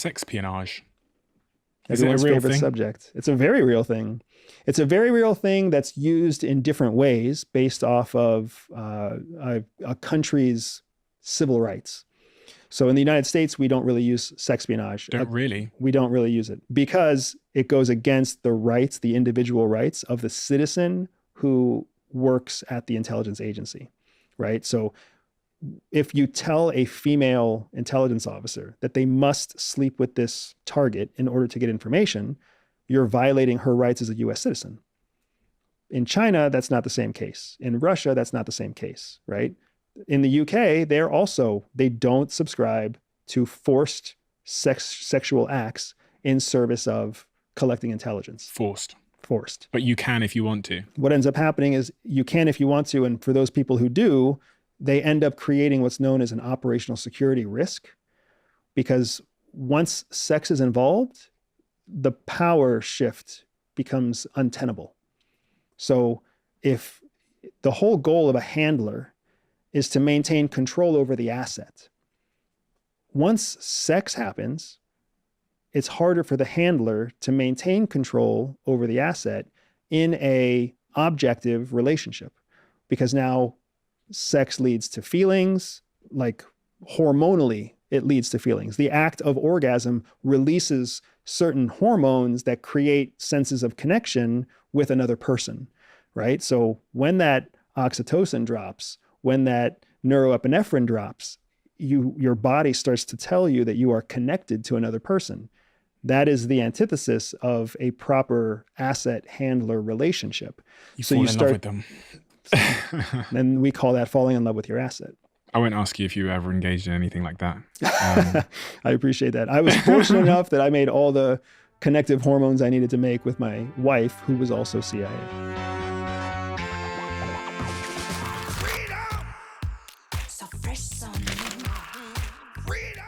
Sexpionage. Is it a Everyone's real favorite thing? subject. It's a very real thing. It's a very real thing that's used in different ways based off of a country's civil rights. So in the United States, we don't really use sexpionage. Don't really. We don't really use it because it goes against the rights, the individual rights of the citizen who works at the intelligence agency, right? So if you tell a female intelligence officer that they must sleep with this target in order to get information, you're violating her rights as a US citizen. In China, that's not the same case. In Russia, that's not the same case, right? In the UK, they don't subscribe to forced sexual acts in service of collecting intelligence. Forced. Forced. But you can if you want to. What ends up happening is you can if you want to, and for those people who do, they end up creating what's known as an operational security risk, because once sex is involved, the power shift becomes untenable. So if the whole goal of a handler is to maintain control over the asset, once sex happens, it's harder for the handler to maintain control over the asset in a objective relationship, because now sex leads to feelings, like hormonally, it leads to feelings. The act of orgasm releases certain hormones that create senses of connection with another person, right? So when that oxytocin drops, when that neuroepinephrine drops, your body starts to tell you that you are connected to another person. That is the antithesis of a proper asset handler relationship. You fall in love with them. And we call that falling in love with your asset. I won't ask you if you ever engaged in anything like that. I appreciate that. I was fortunate enough that I made all the connective hormones I needed to make with my wife, who was also CIA. So fresh on. Freedom.